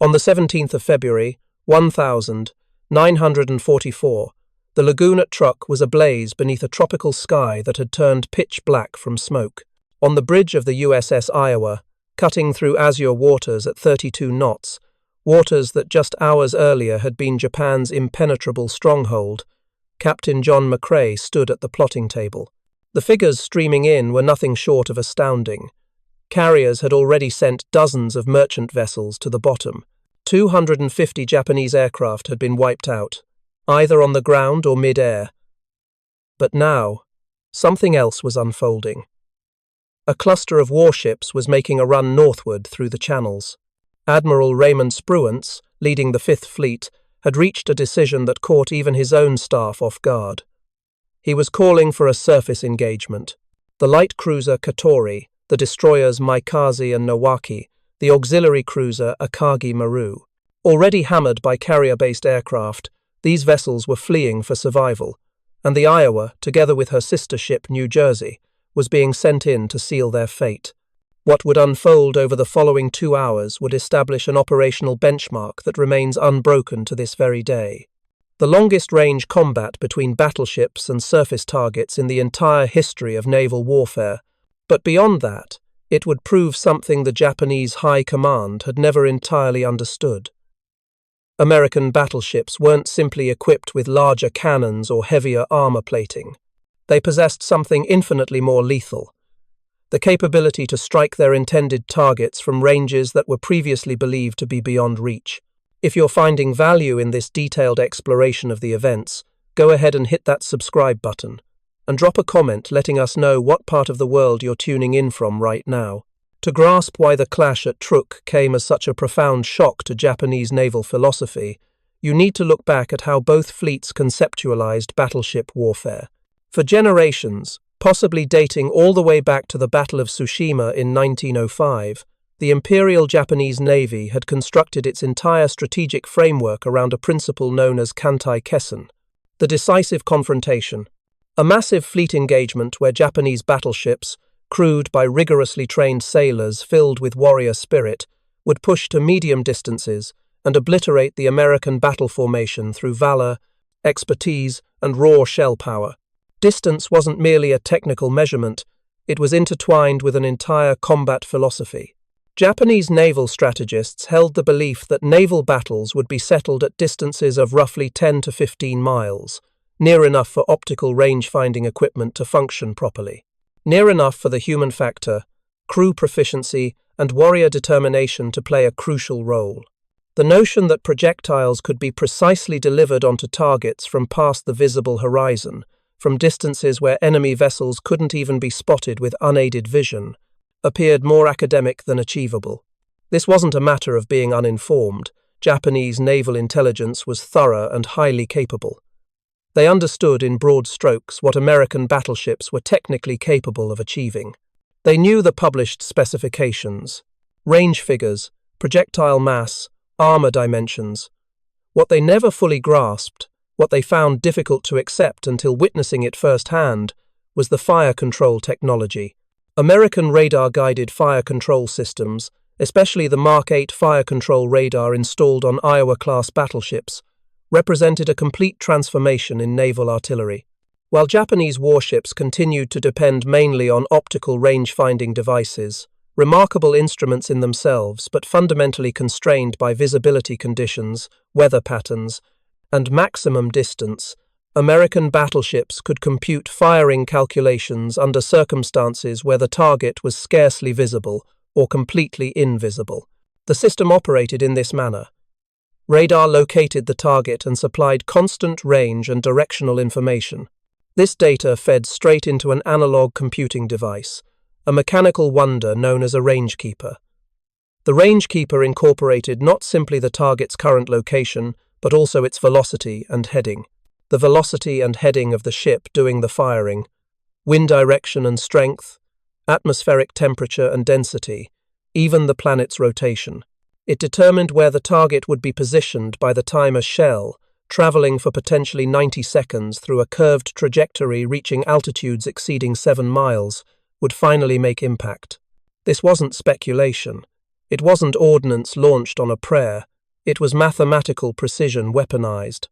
On the 17th of February, 1944, the lagoon at Truk was ablaze beneath a tropical sky that had turned pitch black from smoke. On the bridge of the USS Iowa, cutting through azure waters at 32 knots, waters that just hours earlier had been Japan's impenetrable stronghold, Captain John McCrae stood at the plotting table. The figures streaming in were nothing short of astounding. Carriers had already sent dozens of merchant vessels to the bottom. 250 Japanese aircraft had been wiped out, either on the ground or mid-air. But now, something else was unfolding. A cluster of warships was making a run northward through the channels. Admiral Raymond Spruance, leading the Fifth Fleet, had reached a decision that caught even his own staff off guard. He was calling for a surface engagement. The light cruiser Katori, the destroyers Maikaze and Nowaki, the auxiliary cruiser Akagi Maru. Already hammered by carrier-based aircraft, these vessels were fleeing for survival, and the Iowa, together with her sister ship New Jersey, was being sent in to seal their fate. What would unfold over the following 2 hours would establish an operational benchmark that remains unbroken to this very day. The longest-range combat between battleships and surface targets in the entire history of naval warfare, but beyond that, it would prove something the Japanese High Command had never entirely understood. American battleships weren't simply equipped with larger cannons or heavier armor plating. They possessed something infinitely more lethal: the capability to strike their intended targets from ranges that were previously believed to be beyond reach. If you're finding value in this detailed exploration of the events, go ahead and hit that subscribe button, and drop a comment letting us know what part of the world you're tuning in from right now. To grasp why the clash at Truk came as such a profound shock to Japanese naval philosophy, you need to look back at how both fleets conceptualized battleship warfare. For generations, possibly dating all the way back to the Battle of Tsushima in 1905, the Imperial Japanese Navy had constructed its entire strategic framework around a principle known as Kantai-Kessen, the decisive confrontation, a massive fleet engagement where Japanese battleships, crewed by rigorously trained sailors filled with warrior spirit, would push to medium distances and obliterate the American battle formation through valor, expertise, and raw shell power. Distance wasn't merely a technical measurement, it was intertwined with an entire combat philosophy. Japanese naval strategists held the belief that naval battles would be settled at distances of roughly 10 to 15 miles, near enough for optical range-finding equipment to function properly, near enough for the human factor, crew proficiency, and warrior determination to play a crucial role. The notion that projectiles could be precisely delivered onto targets from past the visible horizon, from distances where enemy vessels couldn't even be spotted with unaided vision, appeared more academic than achievable. This wasn't a matter of being uninformed. Japanese naval intelligence was thorough and highly capable. They understood in broad strokes what American battleships were technically capable of achieving. They knew the published specifications, range figures, projectile mass, armor dimensions. What they never fully grasped, what they found difficult to accept until witnessing it firsthand, was the fire control technology. American radar-guided fire control systems, especially the Mark 8 fire control radar installed on Iowa-class battleships, represented a complete transformation in naval artillery. While Japanese warships continued to depend mainly on optical range-finding devices, remarkable instruments in themselves but fundamentally constrained by visibility conditions, weather patterns, and maximum distance, American battleships could compute firing calculations under circumstances where the target was scarcely visible or completely invisible. The system operated in this manner. Radar located the target and supplied constant range and directional information. This data fed straight into an analog computing device, a mechanical wonder known as a rangekeeper. The rangekeeper incorporated not simply the target's current location, but also its velocity and heading. The velocity and heading of the ship doing the firing, wind direction and strength, atmospheric temperature and density, even the planet's rotation. It determined where the target would be positioned by the time a shell, traveling for potentially 90 seconds through a curved trajectory reaching altitudes exceeding 7 miles, would finally make impact. This wasn't speculation. It wasn't ordnance launched on a prayer. It was mathematical precision weaponized.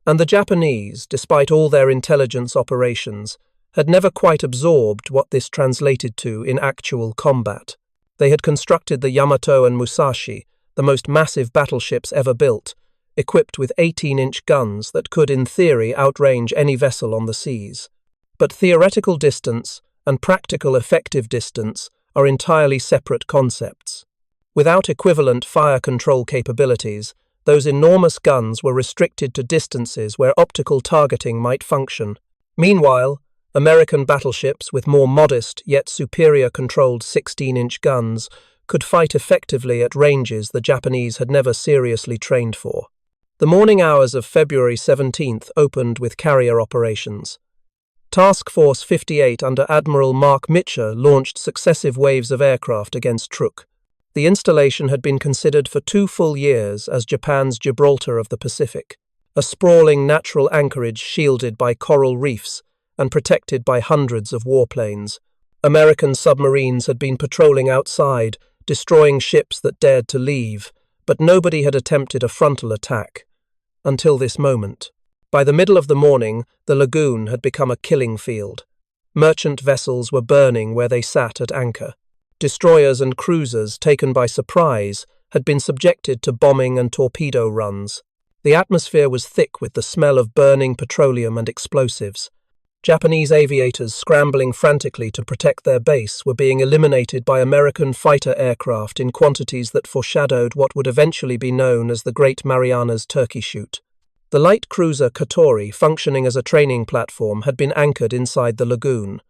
And the Japanese, despite all their intelligence operations, had never quite absorbed what this translated to in actual combat. They had constructed the Yamato and Musashi, the most massive battleships ever built, equipped with 18-inch guns that could, in theory, outrange any vessel on the seas. But theoretical distance and practical effective distance are entirely separate concepts. Without equivalent fire control capabilities, those enormous guns were restricted to distances where optical targeting might function. Meanwhile, American battleships with more modest yet superior controlled 16-inch guns could fight effectively at ranges the Japanese had never seriously trained for. The morning hours of February 17th opened with carrier operations. Task Force 58 under Admiral Mark Mitcher launched successive waves of aircraft against Truk. The installation had been considered for 2 full years as Japan's Gibraltar of the Pacific, a sprawling natural anchorage shielded by coral reefs and protected by hundreds of warplanes. American submarines had been patrolling outside, destroying ships that dared to leave, but nobody had attempted a frontal attack. Until this moment. By the middle of the morning, the lagoon had become a killing field. Merchant vessels were burning where they sat at anchor. Destroyers and cruisers, taken by surprise, had been subjected to bombing and torpedo runs. The atmosphere was thick with the smell of burning petroleum and explosives. Japanese aviators scrambling frantically to protect their base were being eliminated by American fighter aircraft in quantities that foreshadowed what would eventually be known as the Great Marianas Turkey Shoot. The light cruiser Katori, functioning as a training platform, had been anchored inside the lagoon.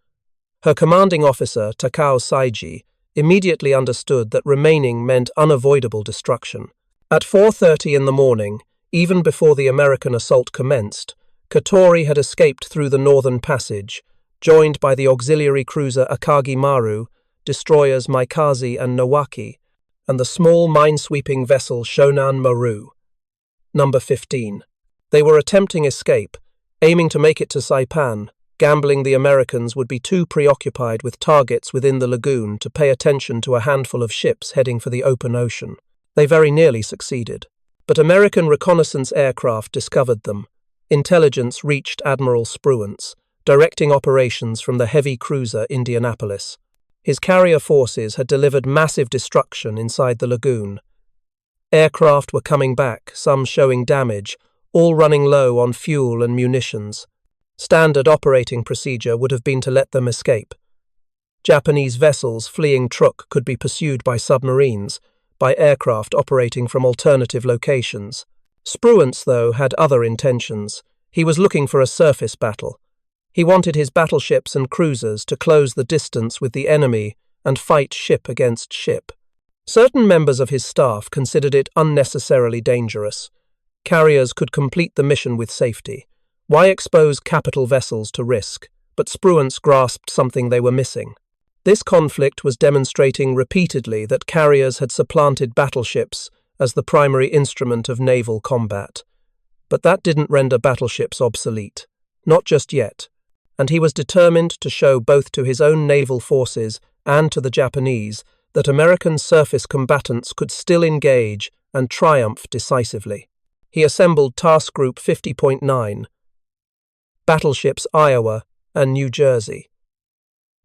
Her commanding officer, Takao Saiji, immediately understood that remaining meant unavoidable destruction. At 4:30 in the morning, even before the American assault commenced, Katori had escaped through the northern passage, joined by the auxiliary cruiser Akagi Maru, destroyers Maikaze and Nowaki, and the small minesweeping vessel Shonan Maru. Number 15. They were attempting escape, aiming to make it to Saipan. Gambling the Americans would be too preoccupied with targets within the lagoon to pay attention to a handful of ships heading for the open ocean. They very nearly succeeded. But American reconnaissance aircraft discovered them. Intelligence reached Admiral Spruance, directing operations from the heavy cruiser Indianapolis. His carrier forces had delivered massive destruction inside the lagoon. Aircraft were coming back, some showing damage, all running low on fuel and munitions. Standard operating procedure would have been to let them escape. Japanese vessels fleeing Truk could be pursued by submarines, by aircraft operating from alternative locations. Spruance, though, had other intentions. He was looking for a surface battle. He wanted his battleships and cruisers to close the distance with the enemy and fight ship against ship. Certain members of his staff considered it unnecessarily dangerous. Carriers could complete the mission with safety. Why expose capital vessels to risk? But Spruance grasped something they were missing. This conflict was demonstrating repeatedly that carriers had supplanted battleships as the primary instrument of naval combat. But that didn't render battleships obsolete. Not just yet. And he was determined to show both to his own naval forces and to the Japanese that American surface combatants could still engage and triumph decisively. He assembled Task Group 50.9, battleships Iowa and New Jersey,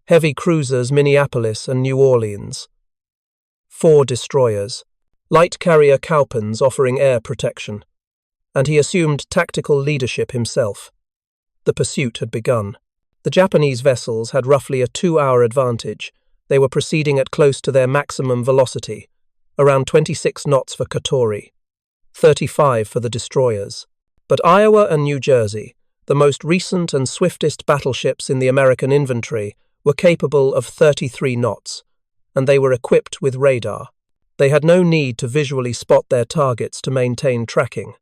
heavy cruisers Minneapolis and New Orleans, 4 destroyers, light carrier Cowpens offering air protection, and he assumed tactical leadership himself. The pursuit had begun. The Japanese vessels had roughly a 2-hour advantage. They were proceeding at close to their maximum velocity, around 26 knots for Katori, 35 for the destroyers. But Iowa and New Jersey, the most recent and swiftest battleships in the American inventory, were capable of 33 knots, and they were equipped with radar. They had no need to visually spot their targets to maintain tracking.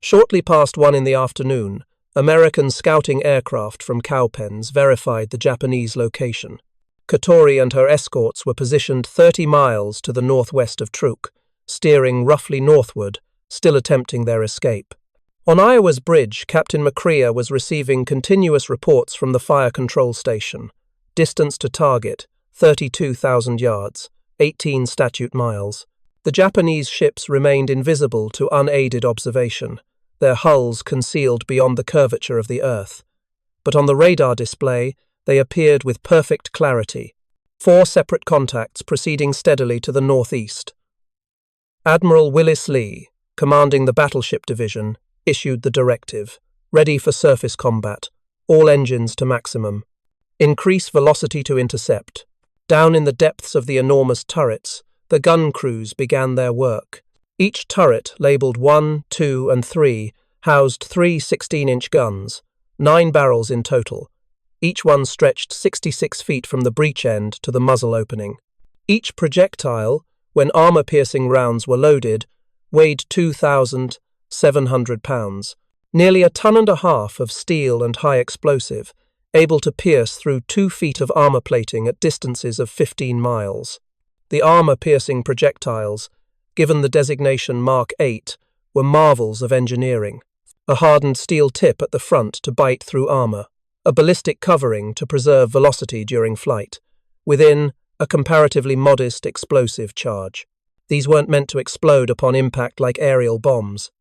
Shortly past 1 in the afternoon, American scouting aircraft from Cowpens verified the Japanese location. Katori and her escorts were positioned 30 miles to the northwest of Truk, steering roughly northward, still attempting their escape. On Iowa's bridge, Captain McCrea was receiving continuous reports from the fire control station. Distance to target, 32,000 yards, 18 statute miles. The Japanese ships remained invisible to unaided observation, their hulls concealed beyond the curvature of the earth. But on the radar display, they appeared with perfect clarity, 4 separate contacts proceeding steadily to the northeast. Admiral Willis Lee, commanding the battleship division, issued the directive, ready for surface combat, all engines to maximum. Increase velocity to intercept. Down in the depths of the enormous turrets, the gun crews began their work. Each turret, labelled 1, 2, and 3, housed 3 16-inch guns, 9 barrels in total. Each one stretched 66 feet from the breech end to the muzzle opening. Each projectile, when armor-piercing rounds were loaded, weighed 2,700 pounds, nearly 1.5 tons of steel and high explosive, able to pierce through 2 feet of armor plating at distances of 15 miles. The armor-piercing projectiles, given the designation Mark 8, were marvels of engineering. A hardened steel tip at the front to bite through armor, a ballistic covering to preserve velocity during flight, within a comparatively modest explosive charge. These weren't meant to explode upon impact like aerial bombs.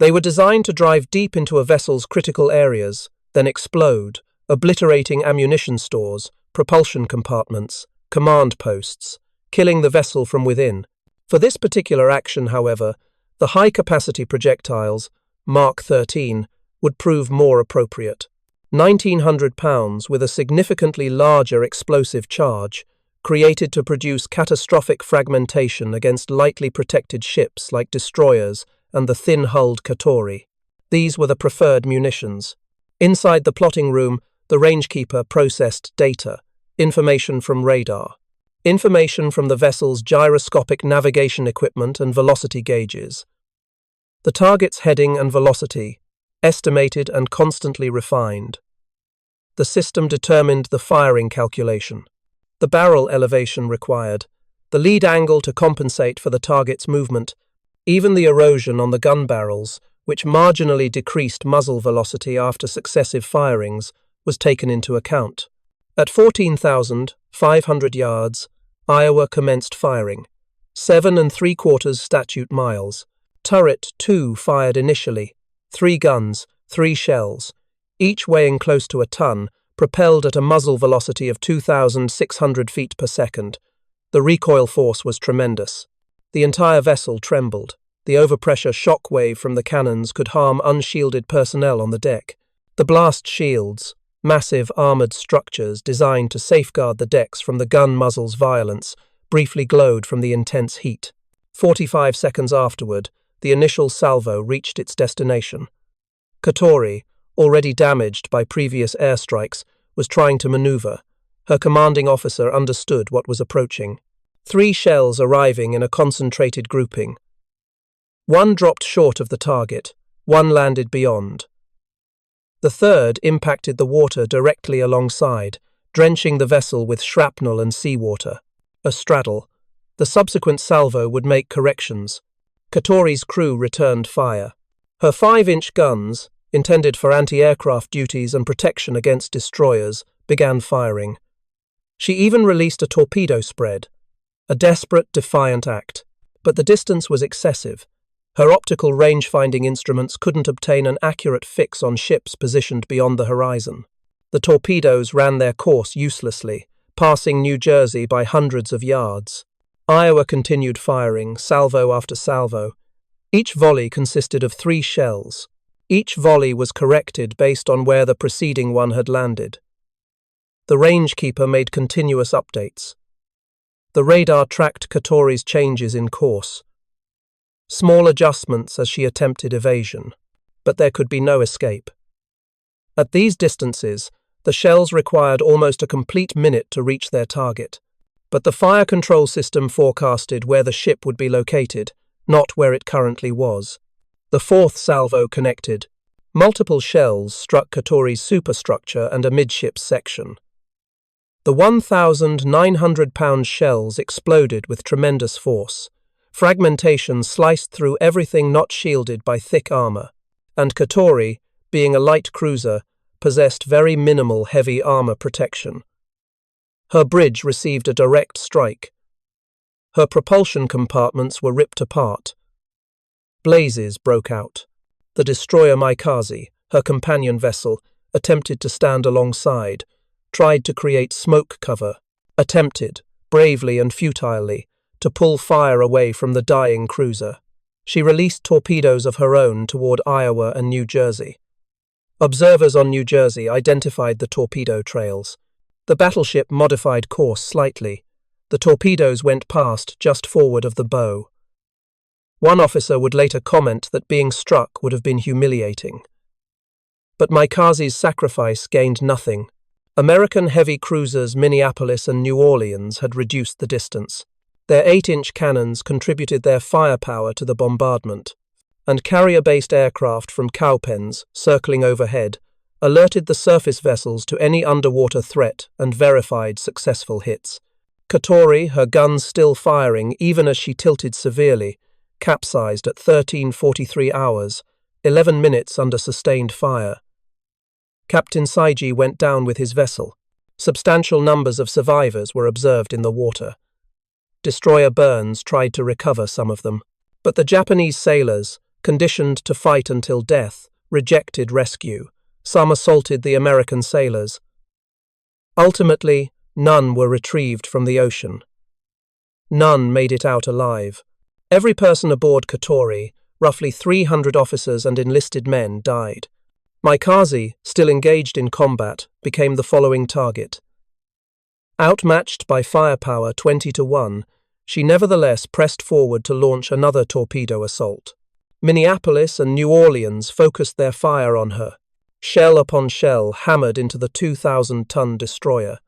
They were designed to drive deep into a vessel's critical areas, then explode, obliterating ammunition stores, propulsion compartments, command posts, killing the vessel from within. For this particular action, however, the high-capacity projectiles, Mark 13, would prove more appropriate. 1,900 pounds with a significantly larger explosive charge, created to produce catastrophic fragmentation against lightly protected ships like destroyers and the thin-hulled Katori. These were the preferred munitions. Inside the plotting room, the rangekeeper processed data, information from radar, information from the vessel's gyroscopic navigation equipment and velocity gauges. The target's heading and velocity, estimated and constantly refined. The system determined the firing calculation, the barrel elevation required, the lead angle to compensate for the target's movement, even the erosion on the gun barrels, which marginally decreased muzzle velocity after successive firings, was taken into account. At 14,500 yards, Iowa commenced firing. 7 3/4 statute miles. Turret 2 fired initially. 3 guns, 3 shells, each weighing close to a ton, propelled at a muzzle velocity of 2,600 feet per second. The recoil force was tremendous. The entire vessel trembled. The overpressure shock wave from the cannons could harm unshielded personnel on the deck. The blast shields, massive armoured structures designed to safeguard the decks from the gun muzzle's violence, briefly glowed from the intense heat. 45 seconds afterward, the initial salvo reached its destination. Katori, already damaged by previous airstrikes, was trying to maneuver. Her commanding officer understood what was approaching. 3 shells arriving in a concentrated grouping. 1 dropped short of the target, 1 landed beyond. The third impacted the water directly alongside, drenching the vessel with shrapnel and seawater. A straddle. The subsequent salvo would make corrections. Katori's crew returned fire. Her 5-inch guns, intended for anti-aircraft duties and protection against destroyers, began firing. She even released a torpedo spread, a desperate, defiant act. But the distance was excessive. Her optical range-finding instruments couldn't obtain an accurate fix on ships positioned beyond the horizon. The torpedoes ran their course uselessly, passing New Jersey by hundreds of yards. Iowa continued firing, salvo after salvo. Each volley consisted of 3 shells. Each volley was corrected based on where the preceding one had landed. The rangekeeper made continuous updates. The radar tracked Katori's changes in course. Small adjustments as she attempted evasion, but there could be no escape. At these distances, the shells required almost a complete minute to reach their target, but the fire control system forecasted where the ship would be located, not where it currently was. The 4th salvo connected. Multiple shells struck Katori's superstructure and a midships section. The 1,900-pound shells exploded with tremendous force. Fragmentation sliced through everything not shielded by thick armor, and Katori, being a light cruiser, possessed very minimal heavy armor protection. Her bridge received a direct strike. Her propulsion compartments were ripped apart. Blazes broke out. The destroyer Maikaze, her companion vessel, attempted to stand alongside, tried to create smoke cover, attempted, bravely and futilely, to pull fire away from the dying cruiser. She released torpedoes of her own toward Iowa and New Jersey. Observers on New Jersey identified the torpedo trails. The battleship modified course slightly. The torpedoes went past just forward of the bow. One officer would later comment that being struck would have been humiliating. But Maikaze's sacrifice gained nothing. American heavy cruisers Minneapolis and New Orleans had reduced the distance. Their 8-inch cannons contributed their firepower to the bombardment, and carrier-based aircraft from cowpens, circling overhead, alerted the surface vessels to any underwater threat and verified successful hits. Katori, her guns still firing even as she tilted severely, capsized at 13:43 hours, 11 minutes under sustained fire. Captain Saiji went down with his vessel. Substantial numbers of survivors were observed in the water. Destroyer Burns tried to recover some of them, but the Japanese sailors, conditioned to fight until death, rejected rescue. Some assaulted the American sailors. Ultimately, none were retrieved from the ocean. None made it out alive. Every person aboard Katori, roughly 300 officers and enlisted men, died. Maikaze, still engaged in combat, became the following target. Outmatched by firepower 20-1, she nevertheless pressed forward to launch another torpedo assault. Minneapolis and New Orleans focused their fire on her. Shell upon shell hammered into the 2,000-ton destroyer.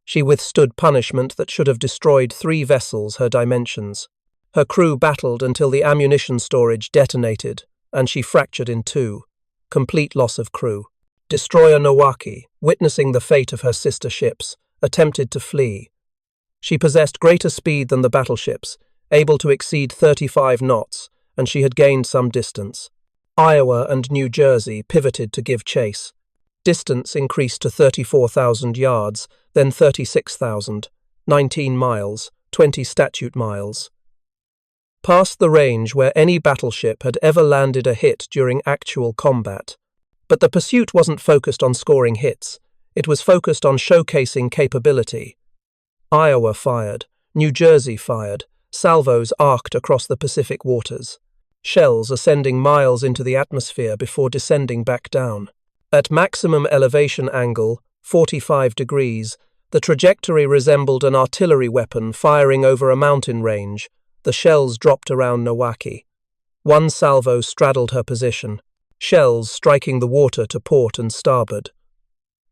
She withstood punishment that should have destroyed 3 vessels her dimensions. Her crew battled until the ammunition storage detonated, and she fractured in 2. Complete loss of crew. Destroyer Nowaki, witnessing the fate of her sister ships, attempted to flee. She possessed greater speed than the battleships, able to exceed 35 knots, and she had gained some distance. Iowa and New Jersey pivoted to give chase. Distance increased to 34,000 yards, then 36,000, 19 miles, 20 statute miles. Past the range where any battleship had ever landed a hit during actual combat. But the pursuit wasn't focused on scoring hits. It was focused on showcasing capability. Iowa fired, New Jersey fired, salvos arced across the Pacific waters, shells ascending miles into the atmosphere before descending back down. At maximum elevation angle, 45 degrees, the trajectory resembled an artillery weapon firing over a mountain range. The shells dropped around Nowaki. One salvo straddled her position, shells striking the water to port and starboard.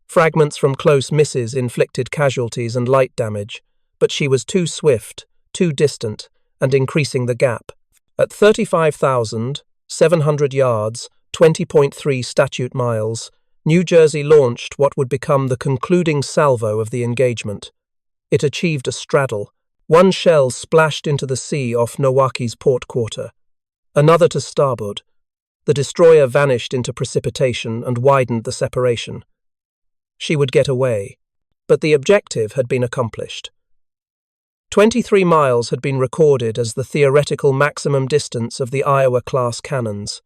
Fragments from close misses inflicted casualties and light damage, but she was too swift, too distant, and increasing the gap. At 35,700 yards, 20.3 statute miles, New Jersey launched what would become the concluding salvo of the engagement. It achieved a straddle. One shell splashed into the sea off Nowaki's port quarter, another to starboard. The destroyer vanished into precipitation and widened the separation. She would get away, but the objective had been accomplished. 23 miles had been recorded as the theoretical maximum distance of the Iowa-class cannons.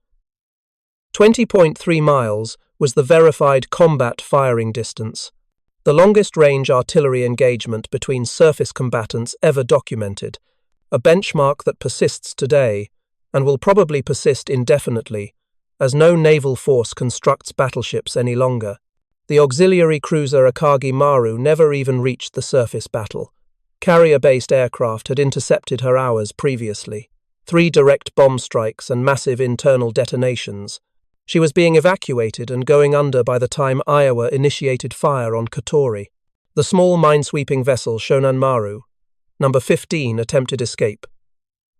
20.3 miles was the verified combat firing distance, the longest-range artillery engagement between surface combatants ever documented, a benchmark that persists today and will probably persist indefinitely, as no naval force constructs battleships any longer. The auxiliary cruiser Akagi Maru never even reached the surface battle. Carrier-based aircraft had intercepted her hours previously. 3 direct bomb strikes and massive internal detonations. She was being evacuated and going under by the time Iowa initiated fire on Katori. The small minesweeping vessel Shonan Maru, number 15, attempted escape,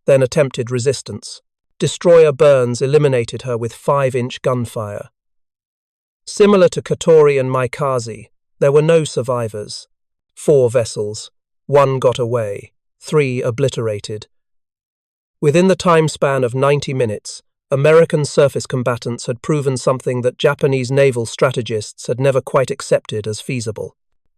then attempted resistance. Destroyer Burns eliminated her with 5-inch gunfire. Similar to Katori and Maikaze, there were no survivors. 4 vessels. 1 got away. 3 obliterated. Within the time span of 90 minutes, American surface combatants had proven something that Japanese naval strategists had never quite accepted as feasible: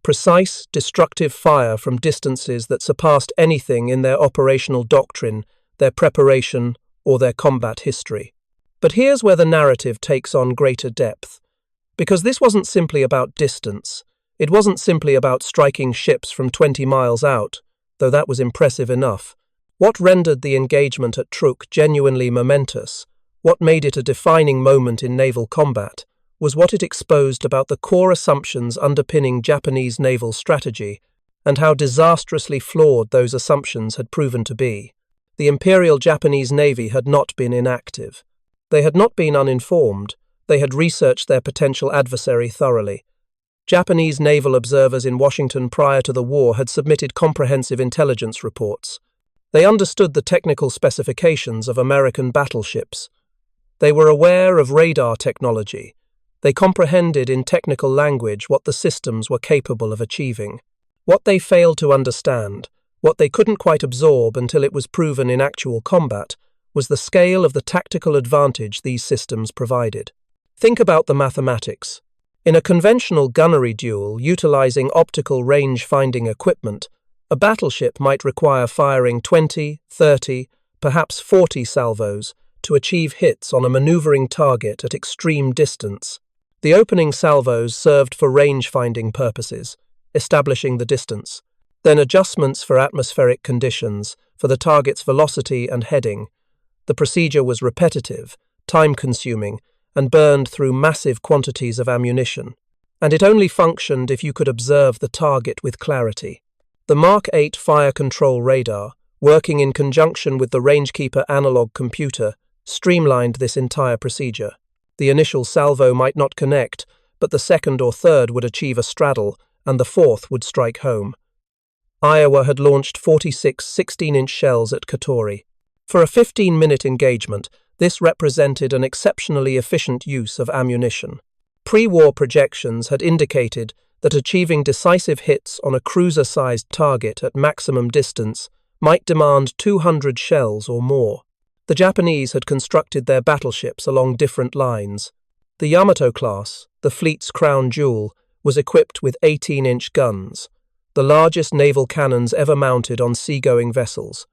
precise, destructive fire from distances that surpassed anything in their operational doctrine, their preparation, or their combat history. But here's where the narrative takes on greater depth. Because this wasn't simply about distance. It wasn't simply about striking ships from 20 miles out, though that was impressive enough. What rendered the engagement at Truk genuinely momentous, what made it a defining moment in naval combat, was what it exposed about the core assumptions underpinning Japanese naval strategy and how disastrously flawed those assumptions had proven to be. The Imperial Japanese Navy had not been inactive. They had not been uninformed. They had researched their potential adversary thoroughly. Japanese naval observers in Washington prior to the war had submitted comprehensive intelligence reports. They understood the technical specifications of American battleships. They were aware of radar technology. They comprehended in technical language what the systems were capable of achieving. What they failed to understand, what they couldn't quite absorb until it was proven in actual combat, was the scale of the tactical advantage these systems provided. Think about the mathematics. In a conventional gunnery duel utilizing optical range-finding equipment, a battleship might require firing 20, 30, perhaps 40 salvos to achieve hits on a maneuvering target at extreme distance. The opening salvos served for range-finding purposes, establishing the distance. Then adjustments for atmospheric conditions, for the target's velocity and heading. The procedure was repetitive, time-consuming, and burned through massive quantities of ammunition. And it only functioned if you could observe the target with clarity. The Mark 8 fire control radar, working in conjunction with the Rangekeeper analog computer, streamlined this entire procedure. The initial salvo might not connect, but the second or third would achieve a straddle, and the fourth would strike home. Iowa had launched 46 16-inch shells at Katori. For a 15-minute engagement, this represented an exceptionally efficient use of ammunition. Pre-war projections had indicated that achieving decisive hits on a cruiser-sized target at maximum distance might demand 200 shells or more. The Japanese had constructed their battleships along different lines. The Yamato class, the fleet's crown jewel, was equipped with 18-inch guns, the largest naval cannons ever mounted on seagoing vessels.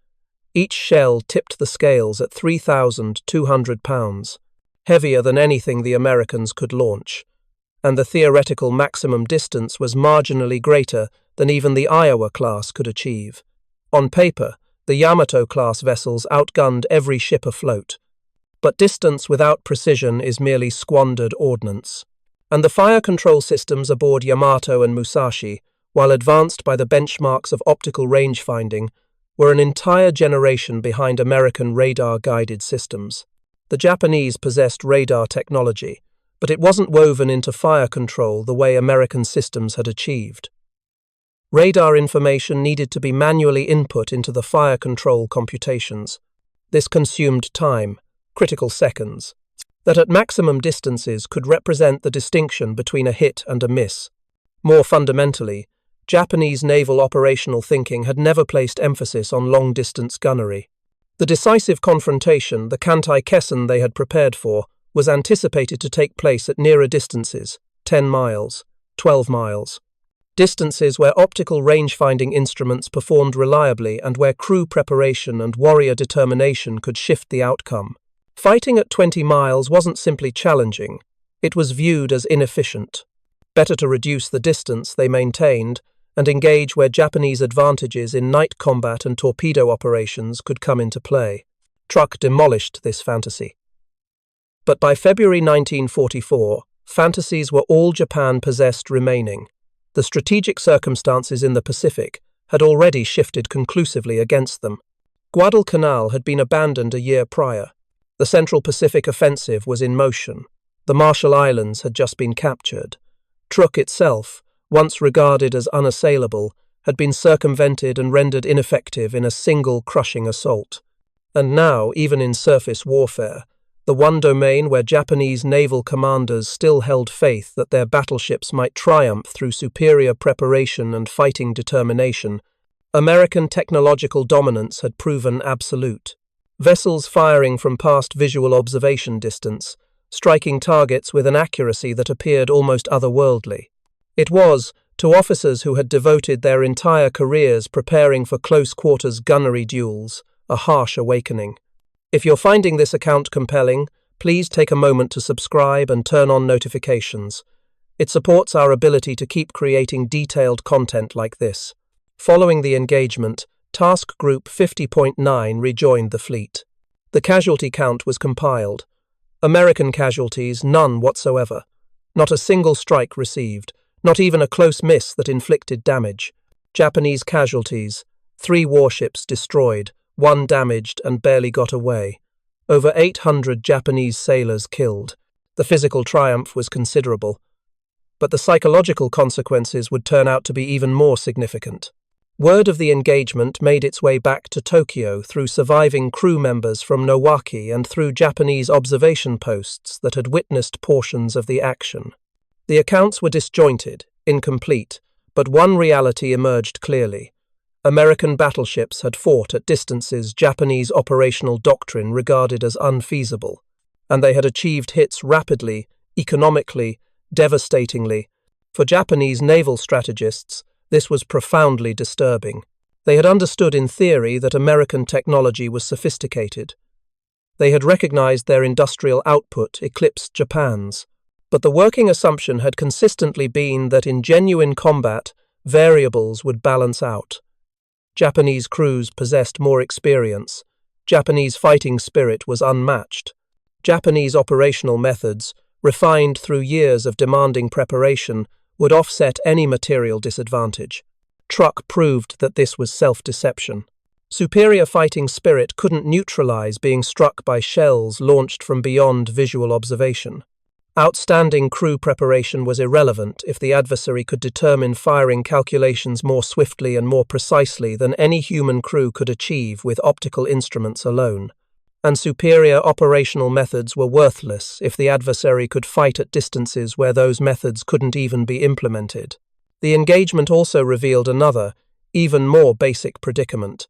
Each shell tipped the scales at 3,200 pounds, heavier than anything the Americans could launch, and the theoretical maximum distance was marginally greater than even the Iowa class could achieve. On paper, the Yamato-class vessels outgunned every ship afloat. But distance without precision is merely squandered ordnance. And the fire control systems aboard Yamato and Musashi, while advanced by the benchmarks of optical range-finding, were an entire generation behind American radar-guided systems. The Japanese possessed radar technology, but it wasn't woven into fire control the way American systems had achieved. Radar information needed to be manually input into the fire control computations. This consumed time, critical seconds, that at maximum distances could represent the distinction between a hit and a miss. More fundamentally, Japanese naval operational thinking had never placed emphasis on long-distance gunnery. The decisive confrontation, the Kantai-Kessen they had prepared for, was anticipated to take place at nearer distances, 10 miles, 12 miles. Distances where optical range-finding instruments performed reliably and where crew preparation and warrior determination could shift the outcome. Fighting at 20 miles wasn't simply challenging, it was viewed as inefficient. Better to reduce the distance they maintained and engage where Japanese advantages in night combat and torpedo operations could come into play. Truk demolished this fantasy. But by February 1944, fantasies were all Japan possessed remaining. The strategic circumstances in the Pacific had already shifted conclusively against them. Guadalcanal had been abandoned a year prior. The Central Pacific Offensive was in motion. The Marshall Islands had just been captured. Truk itself, once regarded as unassailable, had been circumvented and rendered ineffective in a single crushing assault. And now, even in surface warfare, the one domain where Japanese naval commanders still held faith that their battleships might triumph through superior preparation and fighting determination, American technological dominance had proven absolute. Vessels firing from past visual observation distance, striking targets with an accuracy that appeared almost otherworldly. It was, to officers who had devoted their entire careers preparing for close-quarters gunnery duels, a harsh awakening. If you're finding this account compelling, please take a moment to subscribe and turn on notifications. It supports our ability to keep creating detailed content like this. Following the engagement, Task Group 50.9 rejoined the fleet. The casualty count was compiled. American casualties, none whatsoever. Not a single strike received, not even a close miss that inflicted damage. Japanese casualties, 3 warships destroyed, 1 damaged and barely got away. Over 800 Japanese sailors killed. The physical triumph was considerable, but the psychological consequences would turn out to be even more significant. Word of the engagement made its way back to Tokyo through surviving crew members from Nowaki and through Japanese observation posts that had witnessed portions of the action. The accounts were disjointed, incomplete, but one reality emerged clearly. American battleships had fought at distances Japanese operational doctrine regarded as unfeasible, and they had achieved hits rapidly, economically, devastatingly. For Japanese naval strategists, this was profoundly disturbing. They had understood in theory that American technology was sophisticated. They had recognized their industrial output eclipsed Japan's. But the working assumption had consistently been that in genuine combat, variables would balance out. Japanese crews possessed more experience. Japanese fighting spirit was unmatched. Japanese operational methods, refined through years of demanding preparation, would offset any material disadvantage. Truk proved that this was self-deception. Superior fighting spirit couldn't neutralize being struck by shells launched from beyond visual observation. Outstanding crew preparation was irrelevant if the adversary could determine firing calculations more swiftly and more precisely than any human crew could achieve with optical instruments alone. And superior operational methods were worthless if the adversary could fight at distances where those methods couldn't even be implemented. The engagement also revealed another, even more basic predicament.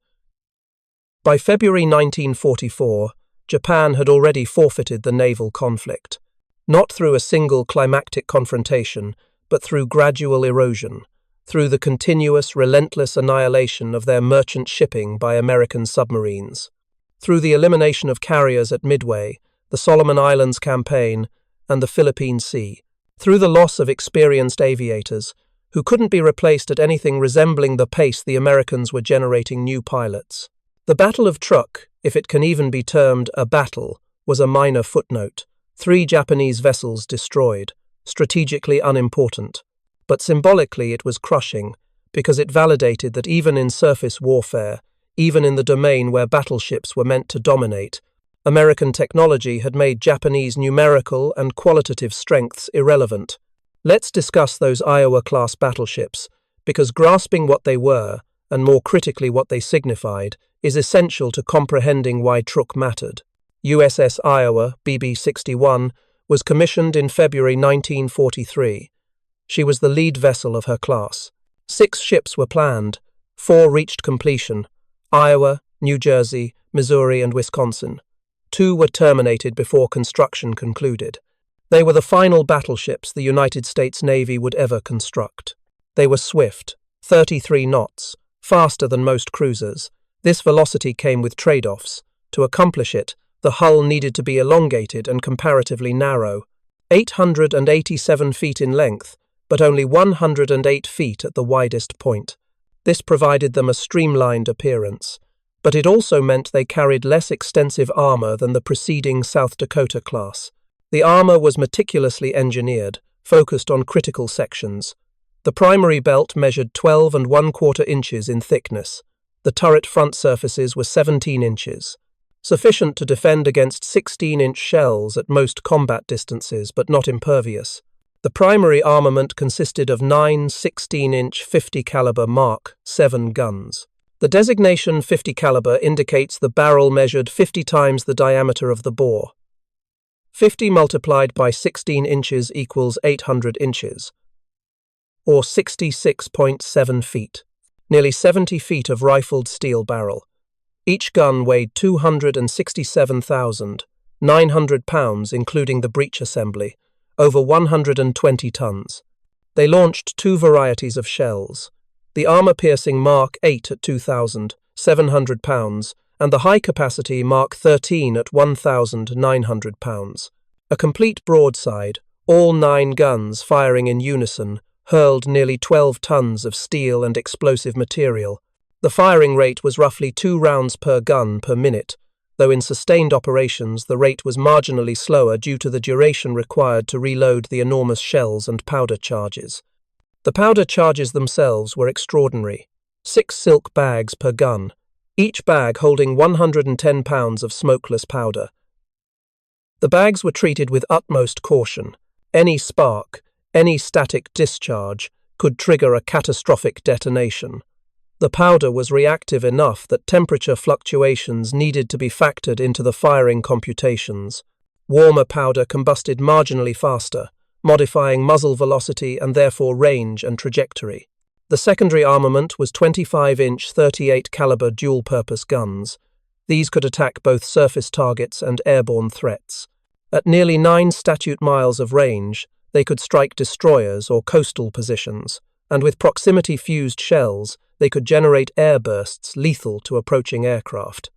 By February 1944, Japan had already forfeited the naval conflict, not through a single climactic confrontation, but through gradual erosion, through the continuous, relentless annihilation of their merchant shipping by American submarines. Through the elimination of carriers at Midway, the Solomon Islands campaign, and the Philippine Sea. Through the loss of experienced aviators, who couldn't be replaced at anything resembling the pace the Americans were generating new pilots. The Battle of Truk, if it can even be termed a battle, was a minor footnote. 3 Japanese vessels destroyed, strategically unimportant. But symbolically it was crushing, because it validated that even in surface warfare, even in the domain where battleships were meant to dominate, American technology had made Japanese numerical and qualitative strengths irrelevant. Let's discuss those Iowa-class battleships, because grasping what they were, and more critically what they signified, is essential to comprehending why Truk mattered. USS Iowa, BB-61, was commissioned in February 1943. She was the lead vessel of her class. 6 ships were planned. 4 reached completion: Iowa, New Jersey, Missouri, and Wisconsin. 2 were terminated before construction concluded. They were the final battleships the United States Navy would ever construct. They were swift, 33 knots, faster than most cruisers. This velocity came with trade-offs. To accomplish it, the hull needed to be elongated and comparatively narrow, 887 feet in length, but only 108 feet at the widest point. This provided them a streamlined appearance, but it also meant they carried less extensive armor than the preceding South Dakota class. The armor was meticulously engineered, focused on critical sections. The primary belt measured 12 1/4 inches in thickness. The turret front surfaces were 17 inches, sufficient to defend against 16-inch shells at most combat distances, but not impervious. The primary armament consisted of 9 16-inch 50-caliber Mark 7 guns. The designation 50 caliber indicates the barrel measured 50 times the diameter of the bore. 50 multiplied by 16 inches equals 800 inches, or 66.7 feet. Nearly 70 feet of rifled steel barrel. Each gun weighed 267,900 pounds, including the breech assembly, over 120 tons. They launched two varieties of shells, the armor-piercing Mark 8 at 2,700 pounds and the high-capacity Mark 13 at 1,900 pounds. A complete broadside, all 9 guns firing in unison, hurled nearly 12 tons of steel and explosive material. The firing rate was roughly 2 rounds per gun per minute, though in sustained operations the rate was marginally slower due to the duration required to reload the enormous shells and powder charges. The powder charges themselves were extraordinary. 6 silk bags per gun, each bag holding 110 pounds of smokeless powder. The bags were treated with utmost caution. Any spark, any static discharge, could trigger a catastrophic detonation. The powder was reactive enough that temperature fluctuations needed to be factored into the firing computations. Warmer powder combusted marginally faster, modifying muzzle velocity and therefore range and trajectory. The secondary armament was 25-inch 38 caliber dual-purpose guns. These could attack both surface targets and airborne threats. At nearly 9 statute miles of range, they could strike destroyers or coastal positions, and with proximity-fused shells, they could generate air bursts lethal to approaching aircraft.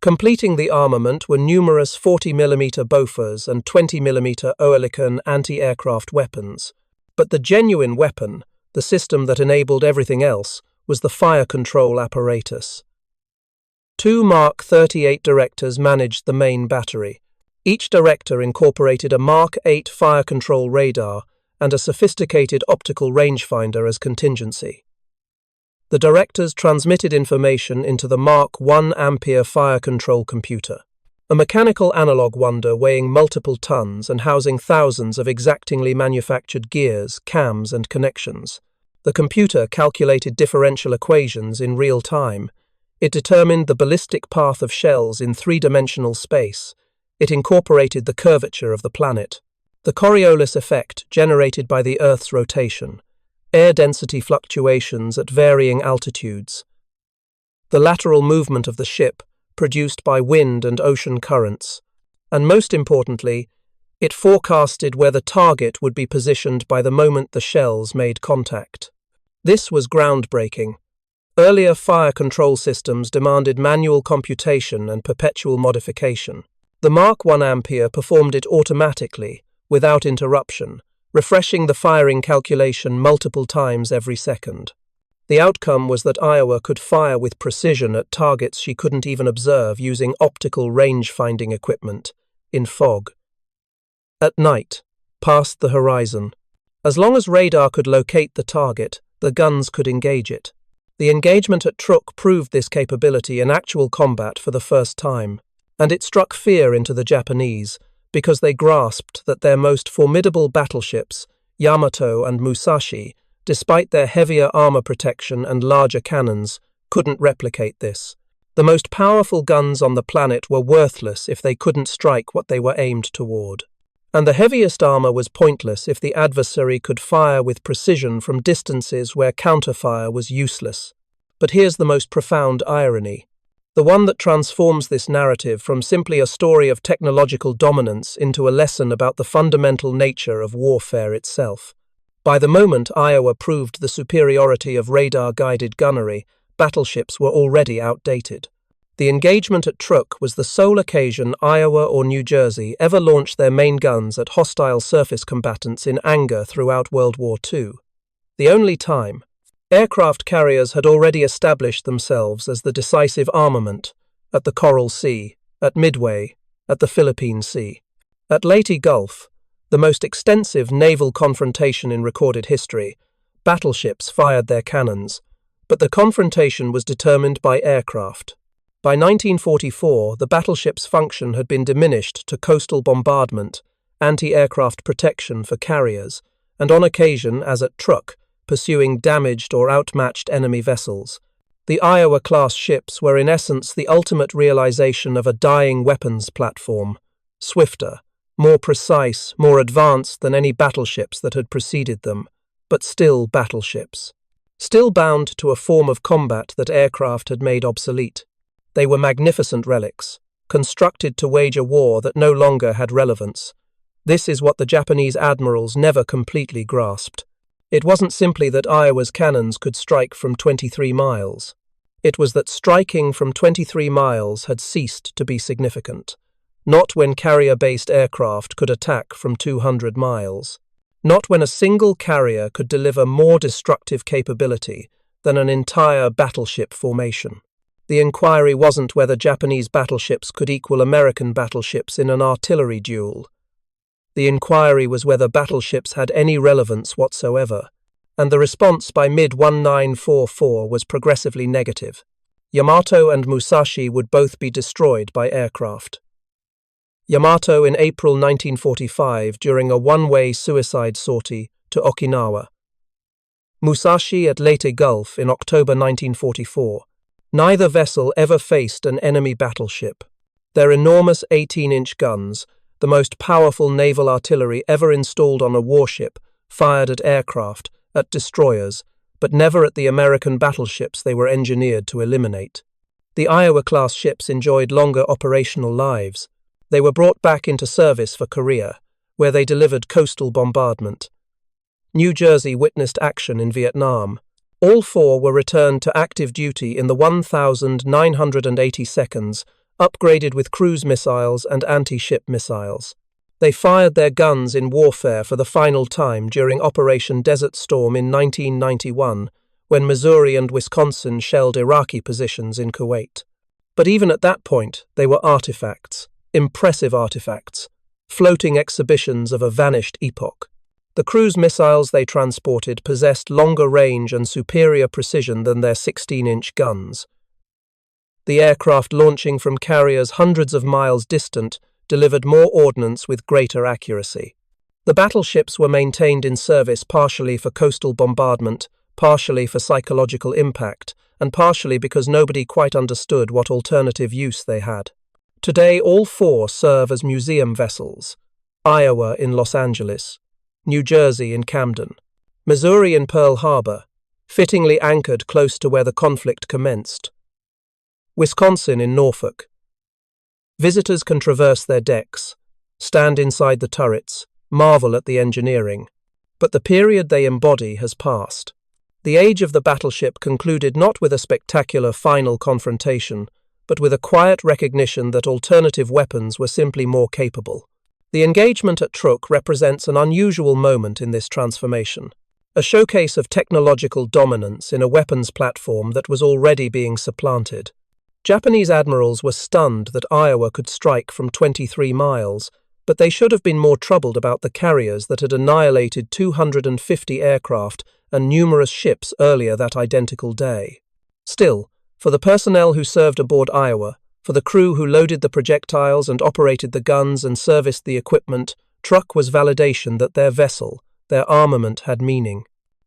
Completing the armament were numerous 40mm Bofors and 20mm Oerlikon anti-aircraft weapons. But the genuine weapon, the system that enabled everything else, was the fire control apparatus. 2 Mark 38 directors managed the main battery. Each director incorporated a Mark 8 fire control radar and a sophisticated optical rangefinder as contingency. The directors transmitted information into the Mark 1 ampere fire control computer, a mechanical analog wonder weighing multiple tons and housing thousands of exactingly manufactured gears, cams, and connections. The computer calculated differential equations in real time. It determined the ballistic path of shells in 3-dimensional space. It incorporated the curvature of the planet, the Coriolis effect generated by the Earth's rotation, air density fluctuations at varying altitudes, the lateral movement of the ship produced by wind and ocean currents, and most importantly, it forecasted where the target would be positioned by the moment the shells made contact. This was groundbreaking. Earlier fire control systems demanded manual computation and perpetual modification. The Mark 1 ampere performed it automatically, without interruption, refreshing the firing calculation multiple times every second. The outcome was that Iowa could fire with precision at targets she couldn't even observe using optical range-finding equipment, in fog. At night, past the horizon, as long as radar could locate the target, the guns could engage it. The engagement at Truk proved this capability in actual combat for the first time, and it struck fear into the Japanese, because they grasped that their most formidable battleships, Yamato and Musashi, despite their heavier armor protection and larger cannons, couldn't replicate this. The most powerful guns on the planet were worthless if they couldn't strike what they were aimed toward. And the heaviest armor was pointless if the adversary could fire with precision from distances where counterfire was useless. But here's the most profound irony, the one that transforms this narrative from simply a story of technological dominance into a lesson about the fundamental nature of warfare itself. By the moment Iowa proved the superiority of radar-guided gunnery, battleships were already outdated. The engagement at Truk was the sole occasion Iowa or New Jersey ever launched their main guns at hostile surface combatants in anger throughout World War II. The only time. Aircraft carriers had already established themselves as the decisive armament at the Coral Sea, at Midway, at the Philippine Sea. At Leyte Gulf, the most extensive naval confrontation in recorded history, battleships fired their cannons, but the confrontation was determined by aircraft. By 1944, the battleship's function had been diminished to coastal bombardment, anti-aircraft protection for carriers, and on occasion, as at Truk, pursuing damaged or outmatched enemy vessels. The Iowa-class ships were in essence the ultimate realization of a dying weapons platform, swifter, more precise, more advanced than any battleships that had preceded them, but still battleships. Still bound to a form of combat that aircraft had made obsolete. They were magnificent relics, constructed to wage a war that no longer had relevance. This is what the Japanese admirals never completely grasped. It wasn't simply that Iowa's cannons could strike from 23 miles. It was that striking from 23 miles had ceased to be significant, not when carrier-based aircraft could attack from 200 miles, not when a single carrier could deliver more destructive capability than an entire battleship formation. The inquiry wasn't whether Japanese battleships could equal American battleships in an artillery duel. The inquiry was whether battleships had any relevance whatsoever, and the response by mid-1944 was progressively negative. Yamato and Musashi would both be destroyed by aircraft. Yamato in April 1945 during a one-way suicide sortie to Okinawa. Musashi at Leyte Gulf in October 1944. Neither vessel ever faced an enemy battleship. Their enormous 18-inch guns, the most powerful naval artillery ever installed on a warship, fired at aircraft, at destroyers, but never at the American battleships they were engineered to eliminate. The Iowa-class ships enjoyed longer operational lives. They were brought back into service for Korea, where they delivered coastal bombardment. New Jersey witnessed action in Vietnam. All four were returned to active duty in the 1,980 seconds, upgraded with cruise missiles and anti-ship missiles. They fired their guns in warfare for the final time during Operation Desert Storm in 1991, when Missouri and Wisconsin shelled Iraqi positions in Kuwait. But even at that point, they were artifacts, impressive artifacts, floating exhibitions of a vanished epoch. The cruise missiles they transported possessed longer range and superior precision than their 16-inch guns. The aircraft launching from carriers hundreds of miles distant delivered more ordnance with greater accuracy. The battleships were maintained in service partially for coastal bombardment, partially for psychological impact, and partially because nobody quite understood what alternative use they had. Today, all four serve as museum vessels: Iowa in Los Angeles, New Jersey in Camden, Missouri in Pearl Harbor, fittingly anchored close to where the conflict commenced, Wisconsin in Norfolk. Visitors can traverse their decks, stand inside the turrets, marvel at the engineering, but the period they embody has passed. The age of the battleship concluded not with a spectacular final confrontation, but with a quiet recognition that alternative weapons were simply more capable. The engagement at Truk represents an unusual moment in this transformation, a showcase of technological dominance in a weapons platform that was already being supplanted. Japanese admirals were stunned that Iowa could strike from 23 miles, but they should have been more troubled about the carriers that had annihilated 250 aircraft and numerous ships earlier that identical day. Still, for the personnel who served aboard Iowa, for the crew who loaded the projectiles and operated the guns and serviced the equipment, Truk was validation that their vessel, their armament had meaning,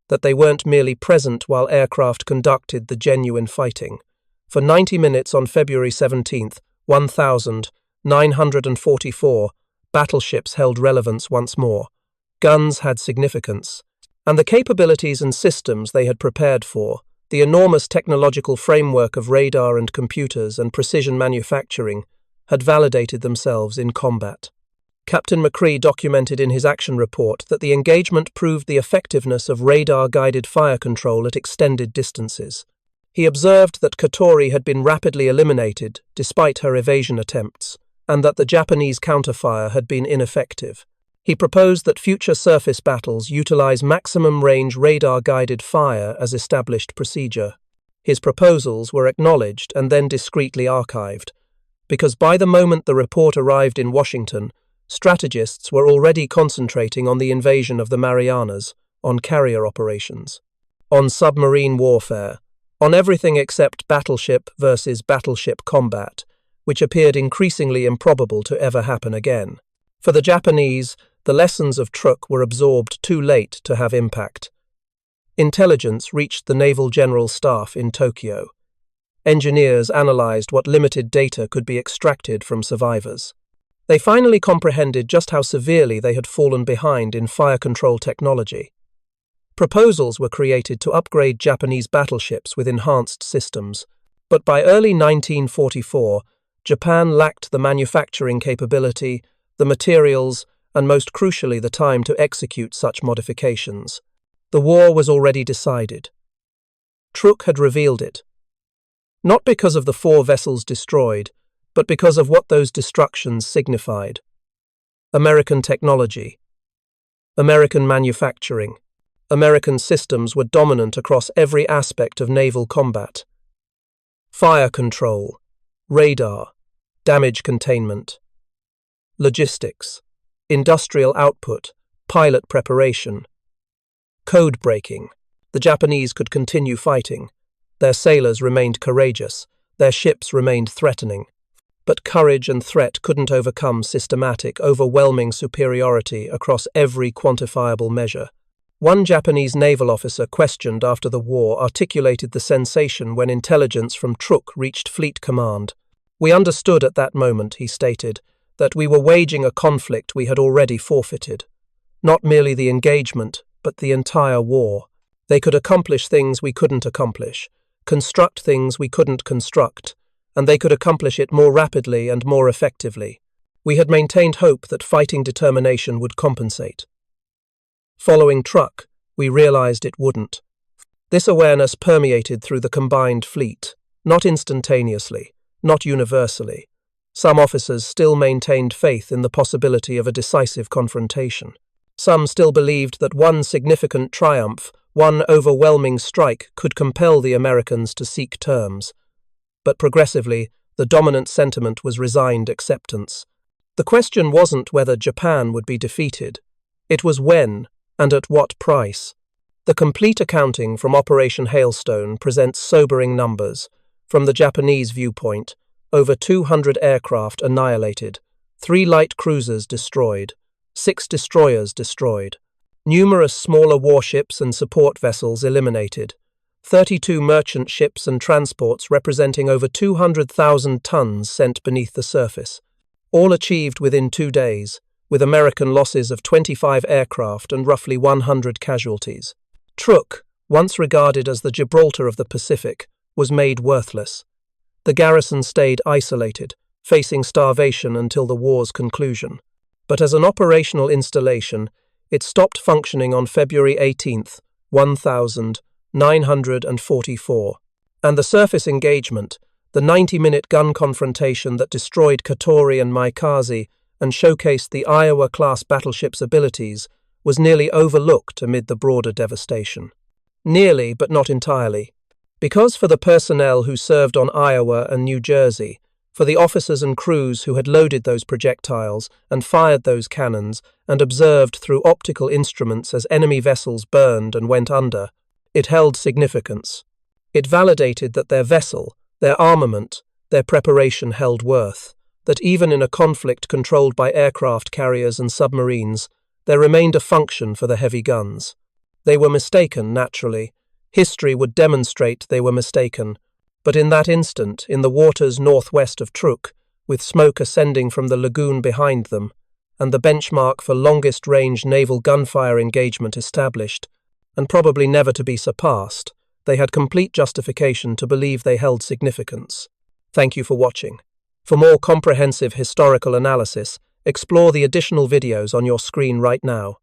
that they weren't merely present while aircraft conducted the genuine fighting. For 90 minutes on February 17, 1944, battleships held relevance once more. Guns had significance, and the capabilities and systems they had prepared for, the enormous technological framework of radar and computers and precision manufacturing, had validated themselves in combat. Captain McCree documented in his action report that the engagement proved the effectiveness of radar-guided fire control at extended distances. He observed that Katori had been rapidly eliminated despite her evasion attempts, and that the Japanese counterfire had been ineffective. He proposed that future surface battles utilize maximum-range radar-guided fire as established procedure. His proposals were acknowledged and then discreetly archived, because by the moment the report arrived in Washington, strategists were already concentrating on the invasion of the Marianas, on carrier operations, on submarine warfare, on everything except battleship versus battleship combat, which appeared increasingly improbable to ever happen again. For the Japanese, the lessons of Truk were absorbed too late to have impact. Intelligence reached the Naval General Staff in Tokyo. Engineers analyzed what limited data could be extracted from survivors. They finally comprehended just how severely they had fallen behind in fire control technology. Proposals were created to upgrade Japanese battleships with enhanced systems, but by early 1944, Japan lacked the manufacturing capability, the materials, and most crucially the time to execute such modifications. The war was already decided. Truk had revealed it. Not because of the 4 vessels destroyed, but because of what those destructions signified. American technology, American manufacturing, American systems were dominant across every aspect of naval combat. Fire control, radar, damage containment, logistics, industrial output, pilot preparation, code breaking. The Japanese could continue fighting. Their sailors remained courageous. Their ships remained threatening. But courage and threat couldn't overcome systematic, overwhelming superiority across every quantifiable measure. One Japanese naval officer questioned after the war articulated the sensation when intelligence from Truk reached Fleet Command. "We understood at that moment," he stated, "that we were waging a conflict we had already forfeited. Not merely the engagement, but the entire war. They could accomplish things we couldn't accomplish, construct things we couldn't construct, and they could accomplish it more rapidly and more effectively. We had maintained hope that fighting determination would compensate. Following Truk, we realized it wouldn't. This awareness permeated through the combined fleet, not instantaneously, not universally. Some officers still maintained faith in the possibility of a decisive confrontation. Some still believed that one significant triumph, one overwhelming strike, could compel the Americans to seek terms. But progressively, the dominant sentiment was resigned acceptance. The question wasn't whether Japan would be defeated. It was when, and at what price. The complete accounting from Operation Hailstone presents sobering numbers. From the Japanese viewpoint, over 200 aircraft annihilated, 3 light cruisers destroyed, 6 destroyers destroyed, numerous smaller warships and support vessels eliminated, 32 merchant ships and transports representing over 200,000 tons sent beneath the surface, all achieved within 2 days, with American losses of 25 aircraft and roughly 100 casualties. Truk, once regarded as the Gibraltar of the Pacific, was made worthless. The garrison stayed isolated, facing starvation until the war's conclusion. But as an operational installation, it stopped functioning on February 18, 1944. And the surface engagement, the 90-minute gun confrontation that destroyed Katori and Maikaze and showcased the Iowa-class battleship's abilities, was nearly overlooked amid the broader devastation. Nearly, but not entirely. Because for the personnel who served on Iowa and New Jersey, for the officers and crews who had loaded those projectiles and fired those cannons and observed through optical instruments as enemy vessels burned and went under, it held significance. It validated that their vessel, their armament, their preparation held worth, that even in a conflict controlled by aircraft carriers and submarines, there remained a function for the heavy guns. They were mistaken, naturally. History would demonstrate they were mistaken. But in that instant, in the waters northwest of Truk, with smoke ascending from the lagoon behind them, and the benchmark for longest-range naval gunfire engagement established, and probably never to be surpassed, they had complete justification to believe they held significance. Thank you for watching. For more comprehensive historical analysis, explore the additional videos on your screen right now.